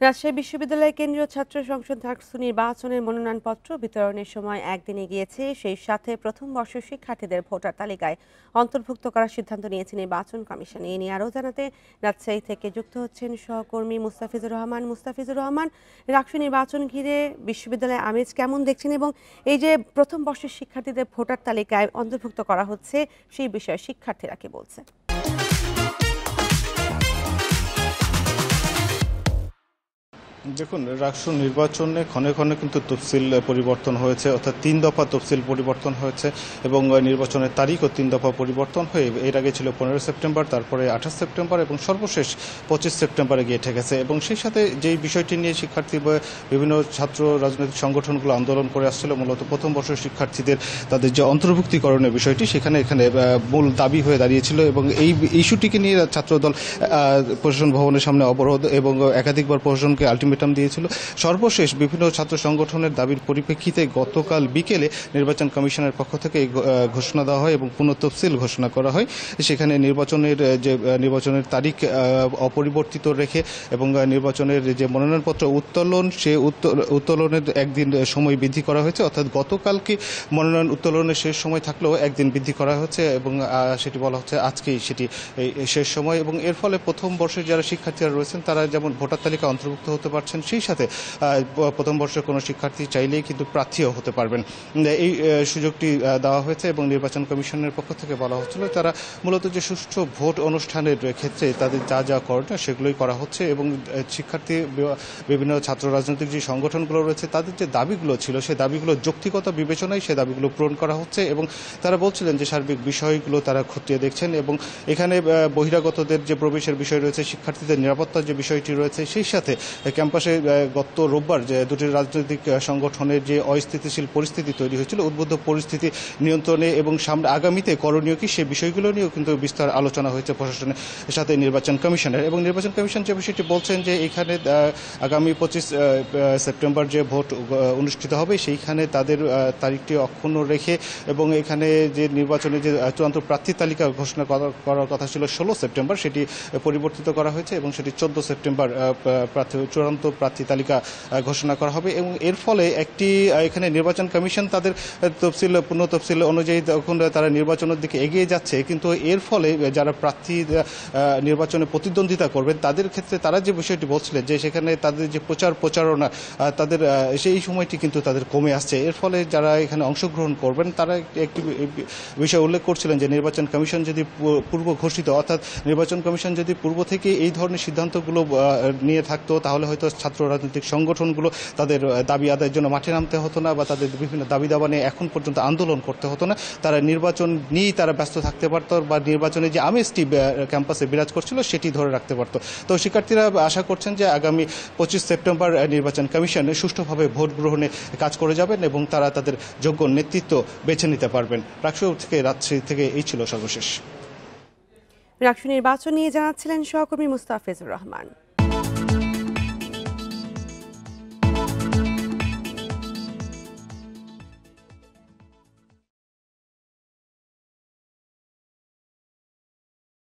রাজশাহী বিশ্ববিদ্যালয়ের কেন্দ্রীয় ছাত্র সংসদ ডাকসু নির্বাচনের মনোনয়নপত্র বিতরণের সময় একদিন এগিয়েছে। সেই সাথে প্রথম বর্ষের শিক্ষার্থীদের ভোটার তালিকায় অন্তর্ভুক্ত করার সিদ্ধান্ত নিয়েছে নির্বাচন কমিশন। এ নিয়ে আরও জানাতে রাজশাহী থেকে যুক্ত হচ্ছেন সহকর্মী মুস্তাফিজুর রহমান। মুস্তাফিজুর রহমান, ডাকসু নির্বাচন ঘিরে বিশ্ববিদ্যালয়ের আমেজ কেমন দেখছেন, এবং এই যে প্রথম বর্ষের শিক্ষার্থীদের ভোটার তালিকায় অন্তর্ভুক্ত করা হচ্ছে সেই বিষয়ে শিক্ষার্থীরা কি বলছে? দেখুন, ডাকসু নির্বাচনে ক্ষণে ক্ষণে কিন্তু তফসিল পরিবর্তন হয়েছে, অর্থাৎ 3 দফা তফসিল পরিবর্তন হয়েছে এবং নির্বাচনের তারিখও 3 দফা পরিবর্তন হয়ে এর আগে ছিল 15 সেপ্টেম্বর, তারপরে 28 সেপ্টেম্বর এবং সর্বশেষ 25 সেপ্টেম্বরে গিয়ে ঠেকেছে। এবং সেই সাথে যেই বিষয়টি নিয়ে শিক্ষার্থী বিভিন্ন ছাত্র রাজনৈতিক সংগঠনগুলো আন্দোলন করে আসছিল, মূলত প্রথম বর্ষের শিক্ষার্থীদের তাদের যে অন্তর্ভুক্তিকরণের বিষয়টি এখানে মূল দাবি হয়ে দাঁড়িয়েছিল। এবং এই ইস্যুটিকে নিয়ে ছাত্রদল প্রশাসন ভবনের সামনে অবরোধ এবং একাধিকবার প্রশাসনকে আলটিমেটাম দিয়েছিল। সর্বশেষ বিভিন্ন ছাত্র সংগঠনের দাবির পরিপ্রেক্ষিতে গতকাল বিকেলে নির্বাচন কমিশনের পক্ষ থেকে ঘোষণা দেওয়া হয় এবং পুনঃ তফসিল ঘোষণা করা হয়। সেখানে নির্বাচনের তারিখ অপরিবর্তিত রেখে এবং নির্বাচনের যে মনোনয়নপত্র উত্তোলন, সে উত্তোলনের একদিন সময় বৃদ্ধি করা হয়েছে, অর্থাৎ গতকালকে মনোনয়ন উত্তোলনের শেষ সময় থাকলেও একদিন বৃদ্ধি করা হচ্ছে এবং সেটি বলা হচ্ছে আজকেই সেটি শেষ সময়। এবং এর ফলে প্রথম বর্ষের যারা শিক্ষার্থীরা রয়েছেন তারা যেমন ভোটার তালিকা অন্তর্ভুক্ত হতে পারছেন, সেই সাথে প্রথম বর্ষের কোনো শিক্ষার্থী চাইলেই কিন্তু প্রার্থীও হতে পারবেন। এই সুযোগটি দেওয়া হয়েছে এবং নির্বাচন কমিশনের পক্ষ থেকে বলা হচ্ছিল তারা মূলত যে সুষ্ঠু ভোট অনুষ্ঠানের ক্ষেত্রে তাদের যা যা করণীয় সেগুলোই করা হচ্ছে এবং শিক্ষার্থী বিভিন্ন ছাত্র রাজনৈতিক যে সংগঠনগুলো রয়েছে তাদের যে দাবিগুলো ছিল সেই দাবিগুলো যৌক্তিকতা বিবেচনায় সে দাবিগুলো পূরণ করা হচ্ছে। এবং তারা বলছিলেন যে সার্বিক বিষয়গুলো তারা খতিয়ে দেখছেন এবং এখানে বহিরাগতদের যে প্রবেশের বিষয় রয়েছে, শিক্ষার্থীদের নিরাপত্তার যে বিষয়টি রয়েছে, সেই সাথে ক্যাম্পাসে গত রোববার যে দুটি রাজনৈতিক সংগঠনের যে অস্থিতিশীল পরিস্থিতি তৈরি হয়েছিল, উদ্বুদ্ধ পরিস্থিতি নিয়ন্ত্রণে এবং সামনে আগামীতে করণীয় কি সেই বিষয়গুলো নিয়েও কিন্তু বিস্তার আলোচনা হয়েছে প্রশাসনের সাথে নির্বাচন কমিশনের। এবং নির্বাচন কমিশন যে বিষয়টি বলছেন যে এখানে আগামী 25 সেপ্টেম্বর যে ভোট অনুষ্ঠিত হবে সেইখানে তাদের তারিখটি অক্ষুণ্ণ রেখে এবং এখানে যে নির্বাচনে যে চূড়ান্ত প্রার্থী তালিকা ঘোষণা করার কথা ছিল 16 সেপ্টেম্বর, সেটি পরিবর্তিত করা হয়েছে এবং সেটি 14 সেপ্টেম্বর চূড়ান্ত প্রার্থী তালিকা ঘোষণা করা হবে। এবং এর ফলে এখানে নির্বাচন কমিশন তাদের পুনঃ তফসিল অনুযায়ী তখন তারা নির্বাচনের দিকে এগিয়ে যাচ্ছে, কিন্তু এর ফলে যারা প্রার্থী নির্বাচনে প্রতিদ্বন্দ্বিতা করবেন তাদের ক্ষেত্রে তারা যে বিষয়টি বলছিলেন যে সেখানে তাদের যে প্রচারণা তাদের সেই সময়টি কিন্তু তাদের কমে আসছে। এর ফলে যারা এখানে অংশগ্রহণ করবেন তারা একটি বিষয় উল্লেখ করছিলেন যে নির্বাচন কমিশন যদি পূর্ব ঘোষিত, অর্থাৎ নির্বাচন কমিশন যদি পূর্ব থেকে এই ধরনের সিদ্ধান্তগুলো নিয়ে থাকতো তাহলে হয়তো ছাত্র রাজনৈতিক সংগঠনগুলো তাদের দাবি আদায়ের জন্য মাঠে নামতে হতো না বা তাদের বিভিন্ন দাবি দাবা নিয়ে এখন পর্যন্ত আন্দোলন করতে হতো না। তারা নির্বাচন নিয়েই তারা ব্যস্ত থাকতে পারত বা নির্বাচনে যে আমেজটি ক্যাম্পাসে বিরাজ করছিল সেটি ধরে রাখতে পারত। তো শিক্ষার্থীরা আশা করছেন যে আগামী 25 সেপ্টেম্বর নির্বাচন কমিশন সুষ্ঠুভাবে ভোট গ্রহণে কাজ করে যাবেন এবং তারা তাদের যোগ্য নেতৃত্ব বেছে নিতে পারবেন। রাজশাহী থেকে এই ছিল সর্বশেষ। ডাকসু নির্বাচন নিয়ে জানাচ্ছিলেন সহকর্মী মুস্তাফিজুর রহমান।